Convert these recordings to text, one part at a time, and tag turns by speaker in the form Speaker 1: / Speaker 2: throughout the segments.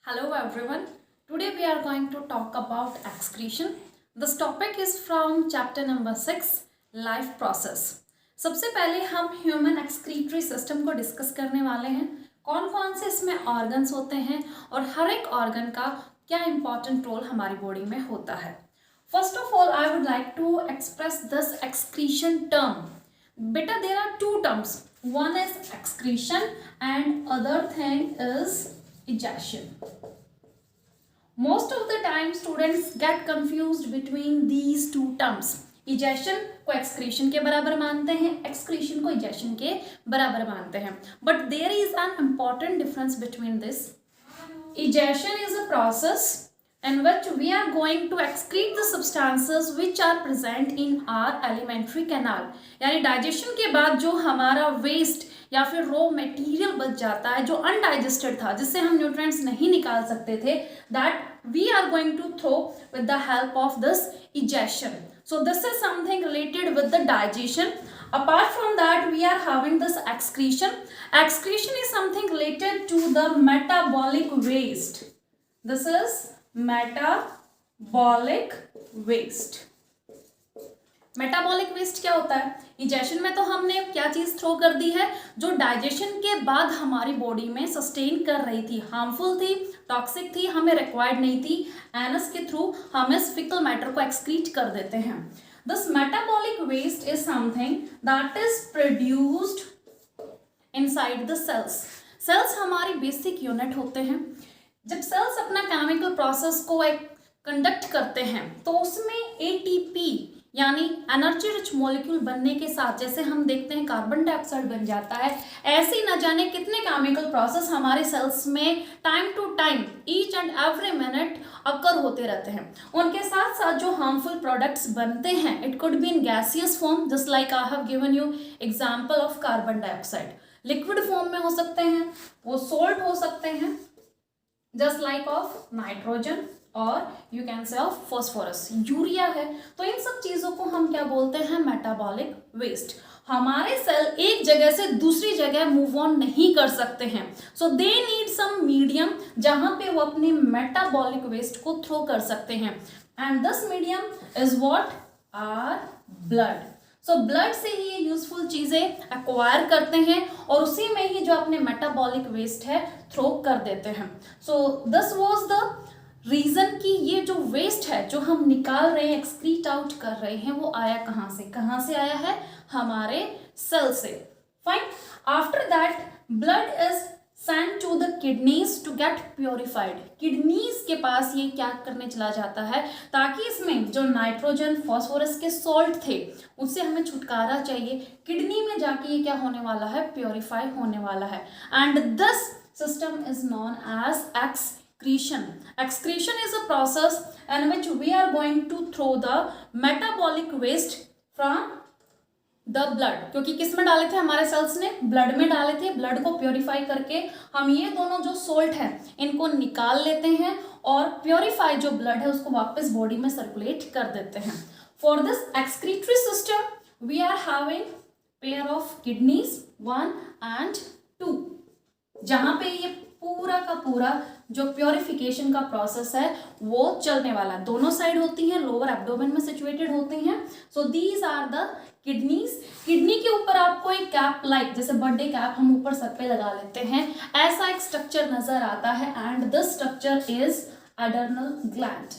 Speaker 1: Hello everyone. Today we are going to talk about excretion. This topic is from chapter number 6 life process. सबसे पहले हम human excretory system को discuss करने वाले हैं. कौन कौन से इसमें ऑर्गन्स होते हैं और हर एक ऑर्गन का क्या इंपॉर्टेंट रोल हमारी बॉडी में होता है. First of all I would like to express this excretion term. बेटा there are two terms. One is excretion and other thing is ejection. Most of the time students get confused between these two terms. Ejection को excretion के बराबर मानते हैं, excretion को ejection के बराबर मानते हैं. But there is an important difference between this. Ejection is a process in which we are going to excrete the substances which are present in our alimentary canal. यानी डाइजेशन के बाद जो हमारा वेस्ट या फिर रॉ मटेरियल बच जाता है जो अनडाइजेस्टेड था, जिससे हम न्यूट्रिएंट्स नहीं निकाल सकते थे, that we are going to throw with the help of this ejection. So this is something related with the digestion. Apart from that, we are having this excretion. Excretion is something related to the metabolic waste. This is metabolic waste. Metabolic waste क्या होता है? Ejection में तो हमने क्या चीज throw कर दी है जो डाइजेशन के बाद हमारी बॉडी में सस्टेन कर रही थी, हार्मफुल थी, टॉक्सिक थी, हमें रिक्वायर्ड नहीं थी. एनस के थ्रू हम इस फिकल मैटर को एक्सक्रीट कर देते हैं. This metabolic waste is something that is produced inside the cells. Cells हमारी बेसिक यूनिट होते हैं. जब सेल्स अपना केमिकल प्रोसेस को कंडक्ट करते हैं तो उसमें एटीपी यानी एनर्जी रिच मॉलिक्यूल बनने के साथ, जैसे हम देखते हैं कार्बन डाइऑक्साइड बन जाता है, ऐसे ही न जाने कितने केमिकल प्रोसेस हमारे सेल्स में time to time each and every minute occur होते रहते हैं. उनके साथ साथ जो हार्मफुल प्रोडक्ट्स बनते हैं, it could be in gaseous form, just like I have given you example of carbon dioxide. Liquid form में हो सकते हैं, वो सोल्ट हो सकते हैं, जस्ट लाइक ऑफ नाइट्रोजन और you can say of phosphorus, urea है. तो इन सब चीजों को हम क्या बोलते हैं? Metabolic waste. हमारे सेल एक जगह से दूसरी जगह मूव ऑन नहीं कर सकते हैं, सो दे नीड सम मीडियम जहां पे वो अपने मेटाबॉलिक वेस्ट को थ्रो कर सकते हैं. And this medium is what? Are blood. So blood से ही ये यूजफुल चीजें एक्वायर करते हैं और उसी में ही जो अपने मेटाबॉलिक वेस्ट है थ्रो कर देते हैं. So this was the reason कि ये जो वेस्ट है जो हम निकाल रहे हैं, एक्सक्रीट आउट कर रहे हैं, वो आया कहाँ से आया है? हमारे सेल से. Fine. After that blood is send to the kidneys to get purified. Kidneys के पास ये क्या करने चला जाता है ताकि इसमें जो नाइट्रोजन फॉस्फोरस के सॉल्ट थे उससे हमें छुटकारा चाहिए. किडनी में जाके ये क्या होने वाला है? प्योरीफाई होने वाला है. And this system is known as excretion. Excretion is a process in which we are going to throw the metabolic waste from the blood. क्योंकि किस में डाले थे हमारे सेल्स ने? ब्लड में डाले थे. ब्लड को प्योरीफाई करके हम ये दोनों जो सोल्ट है इनको निकाल लेते हैं और प्योरीफाई जो ब्लड है उसको वापस बॉडी में सर्कुलेट कर देते हैं. For this excretory system we are having pair of kidneys 1 and 2, जहां पे ये पूरा का पूरा जो प्योरिफिकेशन का प्रोसेस है वो चलने वाला. दोनों साइड होती हैं, लोअर एब्डोमेन में सिचुएटेड होती हैं. So these are the kidneys. Kidney के ऊपर आपको एक कैप लाइक जैसे बर्थडे कैप हम ऊपर सर पे लगा लेते हैं, ऐसा एक स्ट्रक्चर नजर आता है. And this structure is adrenal gland.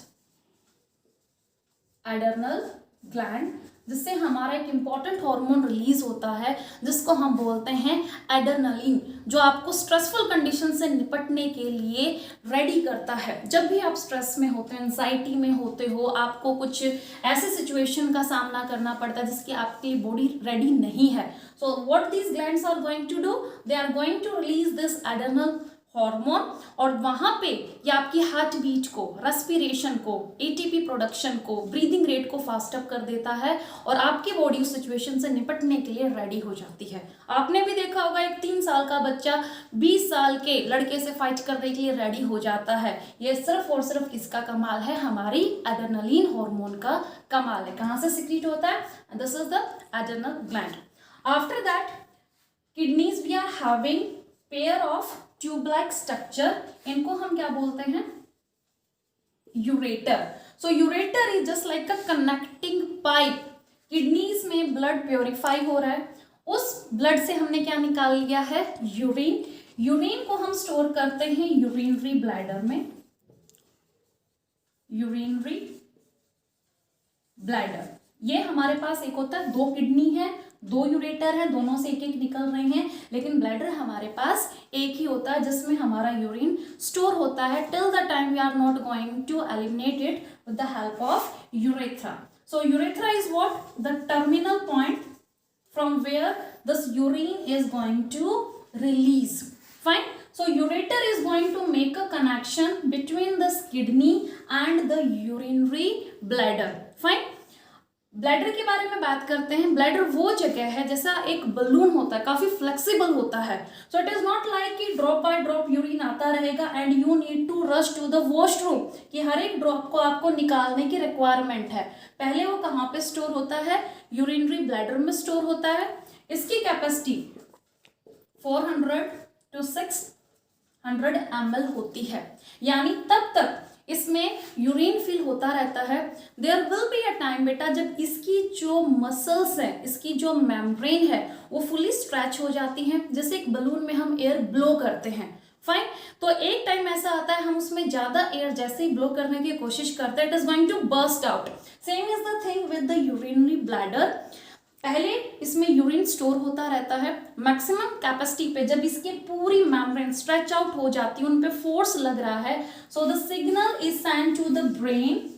Speaker 1: Adrenal gland जिससे हमारा एक इम्पॉर्टेंट हार्मोन रिलीज होता है जिसको हम बोलते हैं एड्रेनलिन, जो आपको स्ट्रेसफुल कंडीशन से निपटने के लिए रेडी करता है. जब भी आप स्ट्रेस में होते हैं, एंजाइटी में होते हो, आपको कुछ ऐसे सिचुएशन का सामना करना पड़ता है जिसकी आपकी बॉडी रेडी नहीं है, so what these glands are going to do? They are going to release this adrenal hormone और वहां पे ये आपकी हार्ट बीट को, रेस्पिरेशन को, एटीपी प्रोडक्शन को, ब्रीदिंग रेट को फास्ट अप कर देता है और आपकी बॉडी उस सिचुएशन से निपटने के लिए रेडी हो जाती है. आपने भी देखा होगा एक 3 साल का बच्चा 20 साल के लड़के से फाइट करने के लिए रेडी हो जाता है. ये सिर्फ और सिर्फ किसका कमाल है? हमारी एड्रेनलिन हार्मोन का कमाल है. कहाँ से सिक्रीट होता है? This is the adrenal gland. After that kidneys we are having pair of tube like structure, इनको हम क्या बोलते हैं, ureter. So ureter is just like a connecting pipe. Kidneys में ब्लड प्योरीफाई हो रहा है, उस ब्लड से हमने क्या निकाल लिया है, यूरिन। यूरिन को हम स्टोर करते हैं यूरिनरी ब्लैडर में, यूरिनरी ब्लैडर। ये हमारे पास एक होता है, दो किडनी है, दो यूरेटर है, दोनों से एक एक निकल रहे हैं, लेकिन ब्लैडर हमारे पास एक ही होता है जिसमें हमारा यूरिन स्टोर होता है till the time we are not going to eliminate it with the help of urethra. So urethra is what, the terminal point from where this urine is going to release. Fine. So ureter is going to make a connection between this kidney and the urinary bladder. Fine. Bladder के बारे में बात करते हैं। Bladder वो जगह है जैसा एक बलून होता है, काफी फ्लेक्सिबल होता है। So it is not like कि ड्रॉप बाय ड्रॉप यूरिन आता रहेगा and you need to rush to the washroom, कि हर एक ड्रॉप को आपको निकालने की रिक्वायरमेंट है। पहले वो कहाँ पे स्टोर होता है, यूरिनरी ब्लैडर में स्टोर होता है। इसकी कैपेसिटी 400 to 600 ml होती है, यानी तब तक इसमें यूरिन फिल होता रहता है। There will be a time बेटा जब इसकी जो मसल्स है, इसकी जो मेम्ब्रेन है वो फुली स्ट्रेच हो जाती हैं, जैसे एक बलून में हम एयर ब्लो करते हैं। फाइन। तो एक टाइम ऐसा आता है हम उसमें ज्यादा एयर जैसे ही ब्लो करने की कोशिश करते हैं, it is going to burst out. Same is the thing with the urinary bladder. पहले इसमें यूरिन स्टोर होता रहता है, मैक्सिमम कैपेसिटी पे जब इसकी पूरी मेम्ब्रेन स्ट्रेच आउट हो जाती है, उन पे फोर्स लग रहा है, so the signal is send to the brain.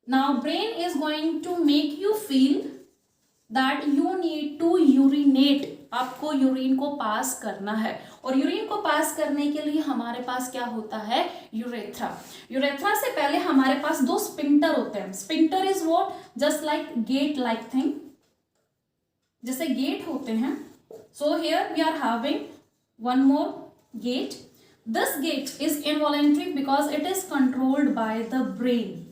Speaker 1: Now brain is going to make you feel that you need to urinate, आपको यूरिन को पास करना है। और यूरिन को पास करने के लिए हमारे पास क्या होता है, यूरेथ्रा। यूरेथ्रा से पहले हमारे पास दो स्पिंक्टर होते हैं। Sphincter is what, just like gate like thing, जैसे गेट होते हैं। So here we are having one more gate. This gate is involuntary because it is controlled by the brain.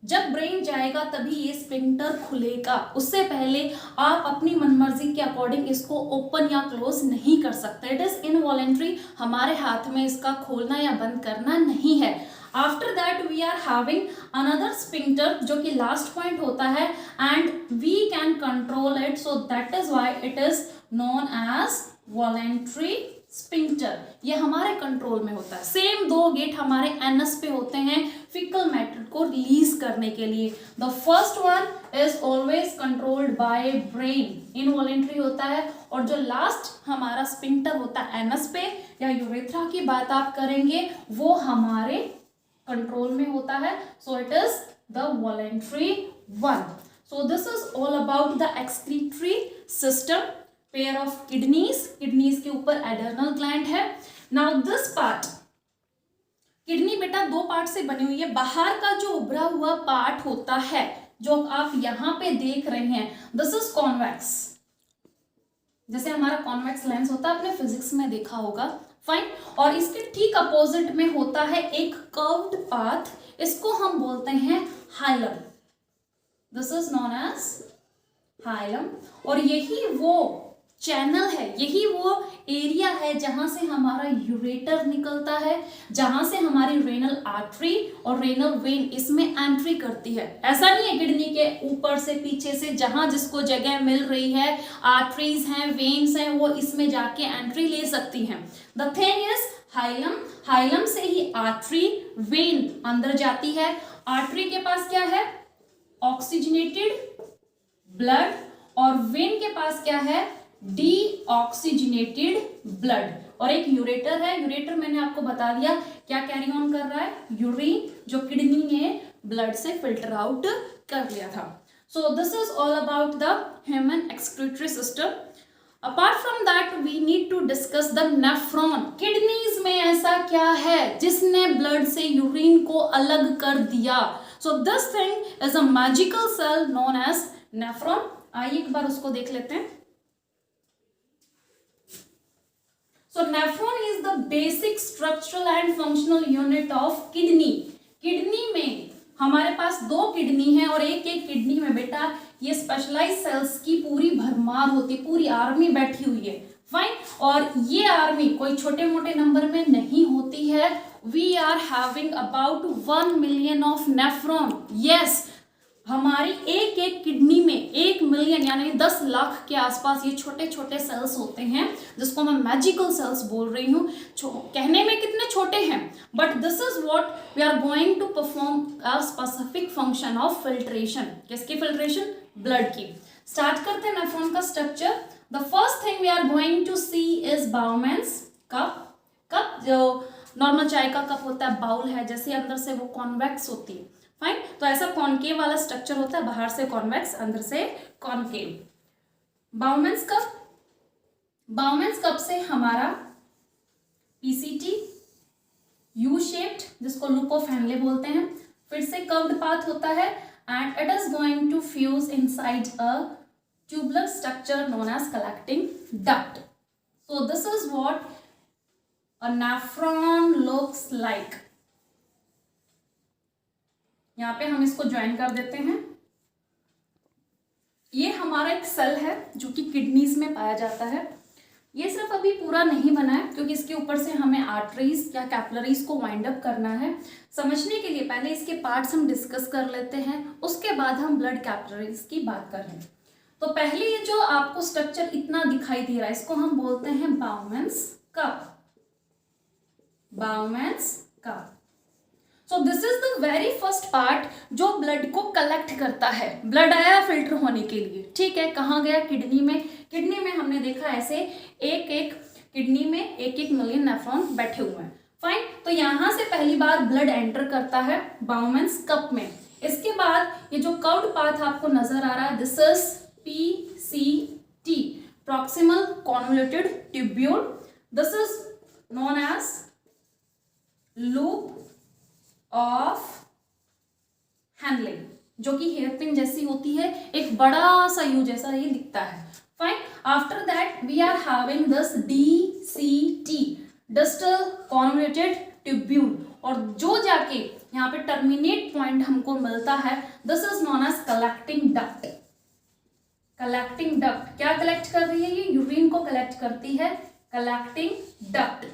Speaker 1: जब ब्रेन जाएगा तभी ये स्पिंक्टर खुलेगा, उससे पहले आप अपनी मनमर्जी के अकॉर्डिंग इसको ओपन या क्लोज नहीं कर सकते। इट इज इनवॉलेंट्री, हमारे हाथ में इसका खोलना या बंद करना नहीं है। After that we are having another sphincter जो कि लास्ट पॉइंट होता है and we can control it, so that is why it is known as voluntary sphincter. ये हमारे कंट्रोल में होता है। सेम दो गेट हमारे एनस पे होते हैं फीकल मैटर को रिलीज करने के लिए। The first one is always controlled by brain, involuntary होता है, और जो लास्ट हमारा स्पिंक्टर होता है एनस पे या यूरेथ्रा की बात आप करेंगे, वो हमारे कंट्रोल में होता है। So it is the voluntary one. So this is all about the excretory system. Pair of kidneys, kidneys के ऊपर एडर्नल ग्लैंड है। नाउ दिस पार्ट, किडनी बेटा दो पार्ट से बनी हुई है। बाहर का जो उभरा हुआ पार्ट होता है जो आप यहां पे देख रहे हैं, दिस इज कॉन्वेक्स, जैसे हमारा कॉन्वेक्स लेंस होता है, आपने फिजिक्स में देखा होगा। फाइन। और इसके ठीक अपोजिट में होता है एक कर्व्ड पाथ, इसको हम बोलते हैं hilum. This is known as hilum. और यही वो चैनल है, यही वो एरिया है जहां से हमारा यूरेटर निकलता है, जहां से हमारी रेनल आर्टरी और रेनल वेन इसमें एंट्री करती है। ऐसा नहीं है किडनी के ऊपर से पीछे से, जहां जिसको जगह मिल रही है, आर्टरीज हैं, वेन्स हैं, वो इसमें जाके एंट्री ले सकती हैं। The thing is hilum, hilum से ही आर्टरी वेन अंदर जाती है। आर्टरी के पास क्या है, ऑक्सीजनेटेड ब्लड, और वेन के पास क्या है, डीऑक्सीजनेटेड ब्लड। और एक यूरेटर है, यूरेटर मैंने आपको बता दिया क्या कैरी ऑन कर रहा है, यूरिन जो किडनी ने ब्लड से फिल्टर आउट कर लिया था। So this is all about the human excretory system. Apart from that we need to discuss the nephron. Kidneys में ऐसा क्या है जिसने ब्लड से यूरिन को अलग कर दिया? So this thing is a magical cell known as nephron. आइए एक बार उसको देख लेते हैं। So nephron is the basic structural and functional unit of kidney. Kidney में हमारे पास दो किडनी है और एक एक किडनी में बेटा ये स्पेशलाइज सेल्स की पूरी भरमार होती है, पूरी आर्मी बैठी हुई है। फाइन। और ये आर्मी कोई छोटे मोटे नंबर में नहीं होती है। We are having about 1 million of nephron. Yes, हमारी एक एक किडनी में 1 मिलियन यानी 10 लाख के आसपास ये छोटे छोटे सेल्स होते हैं, जिसको मैं मैजिकल सेल्स बोल रही हूँ। कहने में कितने छोटे हैं, but this is what we are going to perform a specific function of filtration. किसकी फिल्ट्रेशन? ब्लड की। स्टार्ट करते हैं नेफ्रॉन का structure. The first thing we are going to see is Bowman's cup. Cup जो normal चाय का cup होता है, बाउल है, जैसे अंदर से वो कॉन्वेक्स होती है। फाइन, तो ऐसा कॉनकेव वाला स्ट्रक्चर होता है, बाहर से कॉन्वेक्स अंदर से concave. Bowman's cup, Bowman's cup से हमारा पीसीटी यू शेप्ड, जिसको लूप ऑफ हेनले बोलते हैं, फिर से कर्व्ड पाथ होता है and it is going to fuse inside a tubular structure known as collecting duct. So this is what a nephron looks like. यहाँ पे हम इसको ज्वाइन कर देते हैं। ये हमारा एक सेल है जो कि किडनीज में पाया जाता है। ये सिर्फ अभी पूरा नहीं बना है, क्योंकि इसके ऊपर से हमें आर्टरीज या कैपिलरीज को वाइंड अप करना है। समझने के लिए पहले इसके पार्ट्स हम डिस्कस कर लेते हैं, उसके बाद हम ब्लड कैपिलरीज की बात कर रहे हैं। तो पहले ये जो आपको स्ट्रक्चर इतना दिखाई दे रहा है, इसको हम बोलते हैं Bowman's cup. Bowman's cup. So this is the very first part जो ब्लड को कलेक्ट करता है। ब्लड आया फिल्टर होने के लिए, ठीक है, कहाँ गया? किडनी में। किडनी में हमने देखा ऐसे एक एक किडनी में 1-1 मिलियन नेफ्रॉन बैठे हुए हैं। फाइन, तो यहाँ से पहली बार ब्लड एंटर करता है बाउमेंस कप में। इसके बाद ये जो कर्व्ड पाथ आपको नजर आ रहा है, this is PCT, proximal convoluted tubule. This is known as loop of handling, जो कि हेयरपिन जैसी होती है, एक बड़ा सा यू जैसा ये दिखता है। Fine, after that we are having this DCT, distal convoluted tubule, और जो जाके यहाँ पे टर्मिनेट पॉइंट हमको मिलता है, this is known as collecting duct. Collecting duct क्या कलेक्ट कर रही है? ये यूरिन को कलेक्ट करती है, कलेक्टिंग डक्ट।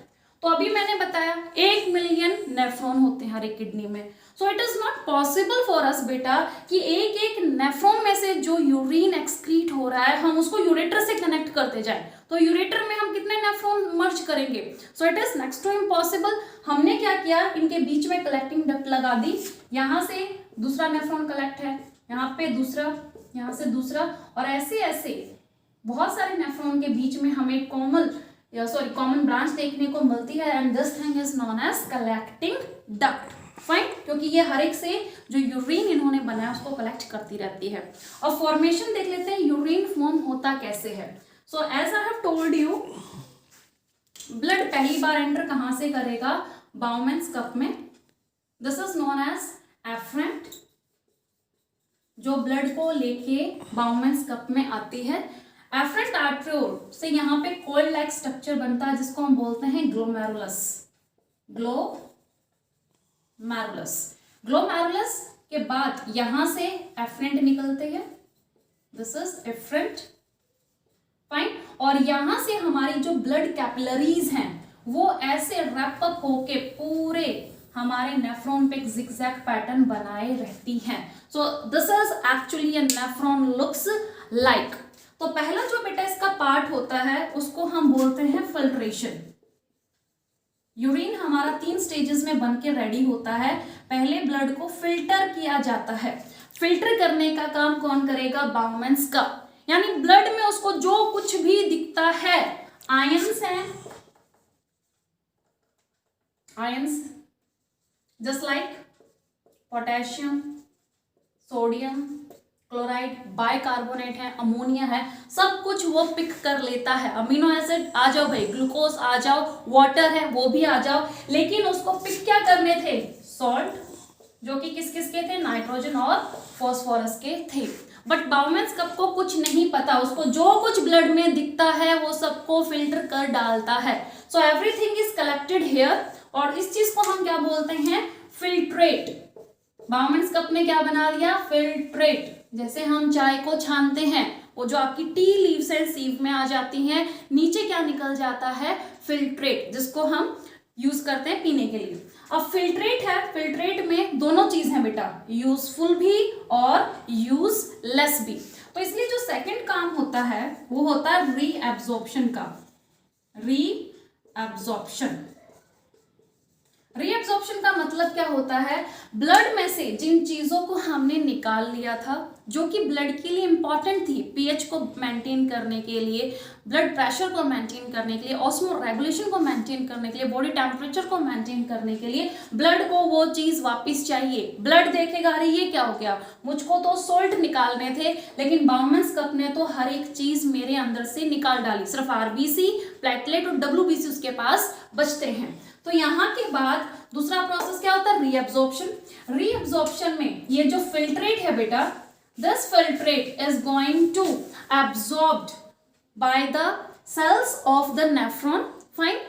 Speaker 1: तो अभी मैंने बताया 1 मिलियन नेफ्रॉन होते हैं हर एक किडनी में। सो it is not possible for us बेटा कि एक एक नेफ्रॉन में से जो यूरिन एक्सक्रीट हो रहा है हम उसको यूरेटर से कनेक्ट करते जाएं। तो यूरेटर में हम कितने नेफ्रॉन मर्ज करेंगे? So it is next to impossible. हमने क्या किया, इनके बीच में कलेक्टिंग डक्ट लगा दी। यहाँ से दूसरा नेफ्रॉन कलेक्ट है, यहाँ पे दूसरा, यहाँ से दूसरा, और ऐसे ऐसे बहुत सारे नेफ्रॉन के बीच में हमें कॉमन ब्रांच देखने को मिलती है, and this thing is known as collecting duct. Fine, क्योंकि ये हर एक से जो यूरिन इन्होंने बनाया उसको कलेक्ट करती रहती है। और फॉर्मेशन देख लेते हैं, यूरिन फॉर्म होता कैसे है। So as I have told you, blood पहली बार एंटर कहाँ से करेगा? बाउमेंस कप में। This is known as afferent, जो ब्लड को लेके बाउमेंस कप में आती है। एफरेंट आर्ट्रियोल से यहाँ पे कोइल लाइक स्ट्रक्चर बनता है, जिसको हम बोलते हैं ग्लोमेरुलस। ग्लोमेरुलस, ग्लोमेरुलस के बाद यहाँ से एफरेंट निकलते हैं, दिस इज एफरेंट। फाइन, और यहाँ से हमारी जो ब्लड कैपिलरीज हैं वो ऐसे रैप अप होके पूरे हमारे नेफ्रॉन पे एक जिगजैग पैटर्न बनाए रहती हैं। So this is actually a nephron looks like. तो पहला जो बेटा इसका पार्ट होता है उसको हम बोलते हैं फिल्ट्रेशन। यूरिन हमारा 3 स्टेजेस में बन के रेडी होता है। पहले ब्लड को फिल्टर किया जाता है। फिल्टर करने का काम कौन करेगा? Bowman's cup. यानी ब्लड में उसको जो कुछ भी दिखता है, आयंस हैं, ions just like potassium, sodium, chloride, bicarbonate है, अमोनिया है, सब कुछ वो पिक कर लेता है। अमीनो एसिड आ जाओ भाई, ग्लूकोज आ जाओ, वाटर है वो भी आ जाओ, लेकिन उसको पिक क्या करने थे? सॉल्ट, जो कि किस किस के थे? नाइट्रोजन और फॉस्फोरस के थे। बट बाउमेंस कप को कुछ नहीं पता, उसको जो कुछ ब्लड में दिखता है वो सबको फिल्टर कर डालता है। So everything is collected here, और इस चीज को हम क्या बोलते हैं? फिल्ट्रेट। बाउमेंस कप ने क्या बना दिया? फिल्ट्रेट। जैसे हम चाय को छानते हैं, वो जो आपकी टी लीव्स एंड सीव में आ जाती हैं, नीचे क्या निकल जाता है, फिल्ट्रेट, जिसको हम यूज करते हैं पीने के लिए। अब फिल्ट्रेट है, फिल्ट्रेट में दोनों चीज है बेटा, यूजफुल भी और यूजलेस भी। तो इसलिए जो सेकंड काम होता है वो होता है रीएब्जॉर्प्शन का। रीएब्जॉर्प्शन, रीएब्जॉर्प्शन का मतलब क्या होता है, ब्लड में से जिन चीजों को हमने निकाल लिया था जो कि ब्लड के लिए इंपॉर्टेंट थी, पीएच को मेंटेन करने के लिए, ब्लड प्रेशर को मेंटेन करने के लिए, ऑस्मो रेगुलेशन को मेंटेन करने के लिए, बॉडी टेम्परेचर को मेंटेन करने के लिए, ब्लड को वो चीज वापस चाहिए। ब्लड देखेगा अरे ये क्या हो गया, मुझको तो सोल्ट निकालने थे लेकिन बाउमेंस कप ने तो हर एक चीज मेरे अंदर से निकाल डाली, सिर्फ आरबीसी, प्लेटलेट और डब्ल्यूबीसी उसके पास बचते हैं। तो यहाँ के बाद दूसरा प्रोसेस क्या होता है, रीअब्जॉर्प्शन। रीअब्जॉर्प्शन में ये जो फिल्ट्रेट है बेटा, this filtrate is going to absorbed by the cells of the nephron, fine।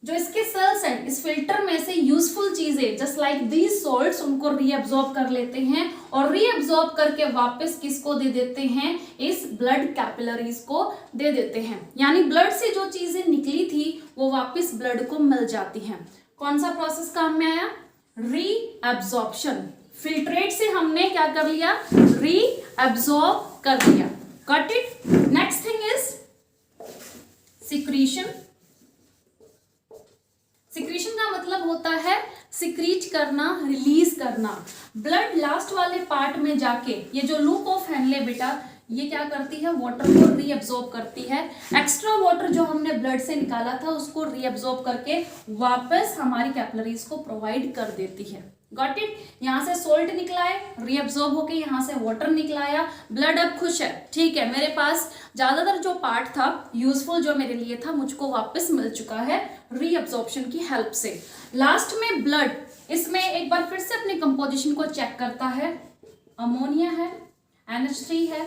Speaker 1: जो इसके सेल्स हैं इस फिल्टर में से यूजफुल चीजें जस्ट लाइक दीज सोल्ट्स उनको रीअब्सॉर्ब कर लेते हैं और रीअब्सॉर्ब करके वापस किसको दे देते हैं, इस ब्लड कैपिलरीज को दे देते हैं। यानी ब्लड से जो चीजें निकली थी वो वापस ब्लड को मिल जाती हैं। कौन सा प्रोसेस काम में आया, रीअब्सॉर्प्शन। फिल्ट्रेट से हमने क्या कर लिया, रीअब्सॉर्ब कर दिया। Got it. Next thing is secretion. Secretion का मतलब होता है सिक्रीट करना, रिलीज करना। ब्लड लास्ट वाले पार्ट में जाके ये जो लूप ऑफ हेनले बेटा ये क्या करती है, वाटर को रीअब्सॉर्ब करती है। एक्स्ट्रा वाटर जो हमने ब्लड से निकाला था उसको रीअब्सॉर्ब करके वापस हमारी कैपिलरीज को प्रोवाइड कर देती है। Got it. यहाँ से सोल्ट निकला है, रीअब्सॉर्ब होके यहाँ से वाटर निकलाया, ब्लड अब खुश है, ठीक है, मेरे पास ज्यादातर जो पार्ट था यूजफुल जो मेरे लिए था मुझको वापस मिल चुका है रीअब्सॉर्प्शन की हेल्प से। लास्ट में ब्लड इसमें एक बार फिर से अपनी कंपोजिशन को चेक करता है। अमोनिया है, NH3 है,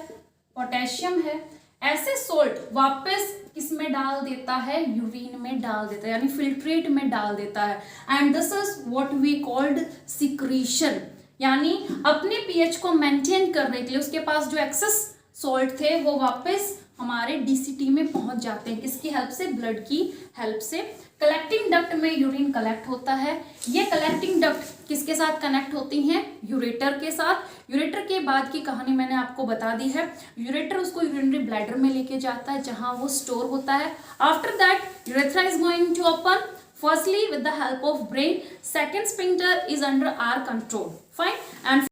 Speaker 1: पोटेशियम है, ऐसे सोल्ट वापस किसमें डाल देता है, यूरिन में डाल देता है, यानी फिल्ट्रेट में डाल देता है। And this is what we called secretion. यानी अपने पीएच को मेंटेन करने के लिए उसके पास जो एक्सेस सोल्ट थे वो वापस हमारे डीसीटी में पहुंच जाते हैं। किसकी हेल्प से, ब्लड की हेल्प से। कलेक्टिंग डक्ट में यूरिन कलेक्ट होता है। ये कलेक्टिंग डक्ट किसके साथ कनेक्ट होती हैं, यूरेटर के साथ। यूरेटर के बाद की कहानी मैंने आपको बता दी है। यूरेटर उसको यूरिनरी ब्लैडर में लेके जाता है जहां वो स्टोर होता है। After that urethra is going to open firstly with the help of brain, second sphincter is under our control, fine। And